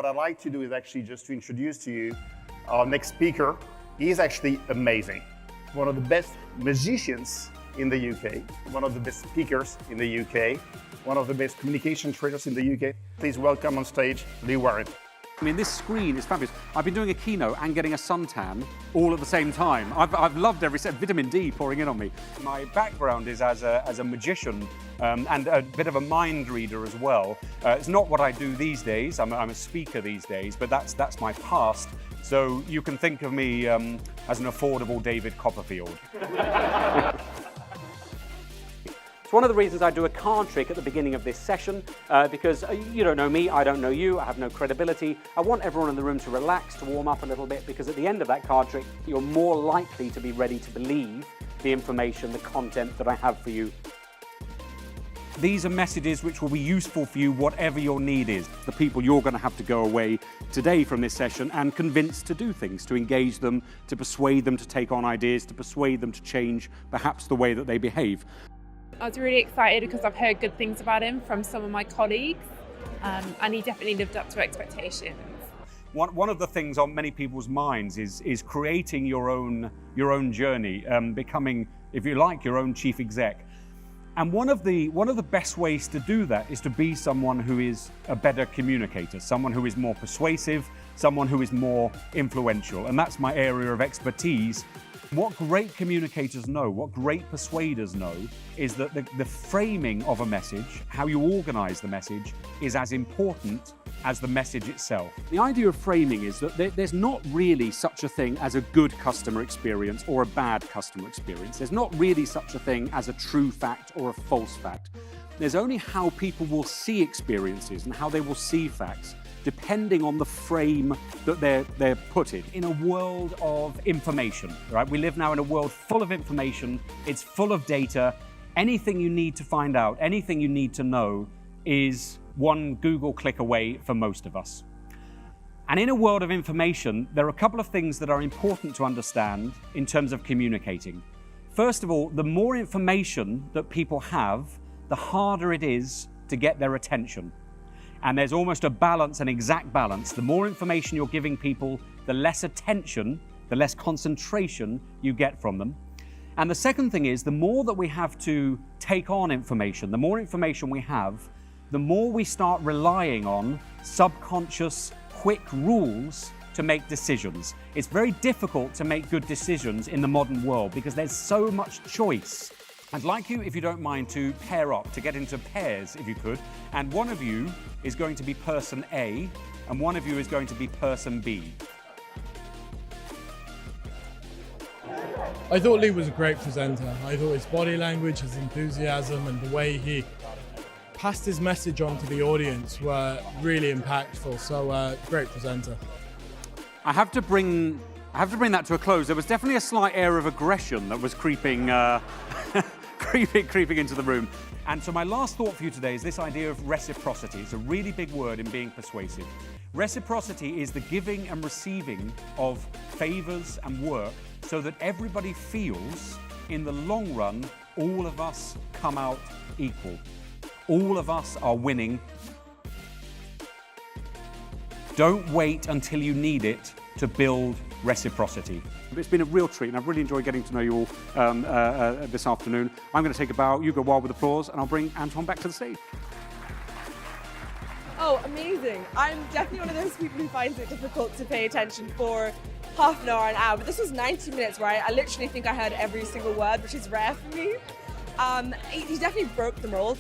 What I'd like to do is actually just to introduce to you our next speaker. He is actually amazing. One of the best magicians in the UK, one of the best speakers in the UK, one of the best communication trainers in the UK. Please welcome on stage Lee Warren. I mean, this screen is fabulous. I've been doing a keynote and getting a suntan all at the same time. I've loved every set. Vitamin D pouring in on me. My background is as a magician and a bit of a mind reader as well. It's not what I do these days. I'm a speaker these days, but that's my past. So you can think of me as an affordable David Copperfield. It's one of the reasons I do a card trick at the beginning of this session, because you don't know me, I don't know you, I have no credibility. I want everyone in the room to relax, to warm up a little bit, because at the end of that card trick, you're more likely to be ready to believe the information, the content that I have for you. These are messages which will be useful for you, whatever your need is. The people you're going to have to go away today from this session and convince to do things, to engage them, to persuade them to take on ideas, to persuade them to change perhaps the way that they behave. I was really excited because I've heard good things about him from some of my colleagues, and he definitely lived up to expectations. One of the things on many people's minds is creating your own journey, becoming, if you like, your own chief exec. And one of the best ways to do that is to be someone who is a better communicator, someone who is more persuasive, someone who is more influential. And that's my area of expertise. What great communicators know, what great persuaders know, is that the framing of a message, how you organize the message, is as important as the message itself. The idea of framing is that there's not really such a thing as a good customer experience or a bad customer experience. There's not really such a thing as a true fact or a false fact. There's only how people will see experiences and how they will see facts, depending on the frame that they're put in. In a world of information, right? We live now in a world full of information. It's full of data. Anything you need to find out, anything you need to know is one Google click away for most of us. And in a world of information, there are a couple of things that are important to understand in terms of communicating. First of all, the more information that people have, the harder it is to get their attention. And there's almost a balance, an exact balance. The more information you're giving people, the less attention, the less concentration you get from them. And the second thing is, the more that we have to take on information, the more information we have, the more we start relying on subconscious, quick rules to make decisions. It's very difficult to make good decisions in the modern world because there's so much choice. I'd like you, if you don't mind, to pair up, to get into pairs, if you could. And one of you is going to be person A, and one of you is going to be person B. I thought Lee was a great presenter. I thought his body language, his enthusiasm, and the way he passed his message on to the audience were really impactful. So, great presenter. I have to bring that to a close. There was definitely a slight air of aggression that was creeping into the room. And so my last thought for you today is this idea of reciprocity. It's a really big word in being persuasive. Reciprocity is the giving and receiving of favors and work so that everybody feels, in the long run, all of us come out equal. All of us are winning. Don't wait until you need it to build reciprocity. It's been a real treat, and I've really enjoyed getting to know you all this afternoon. I'm going to take a bow, you go wild with applause, and I'll bring Antoine back to the stage. Oh, amazing. I'm definitely one of those people who finds it difficult to pay attention for half an hour, an hour, but this was 90 minutes, right? I literally think I heard every single word, which is rare for me. He definitely broke the mold.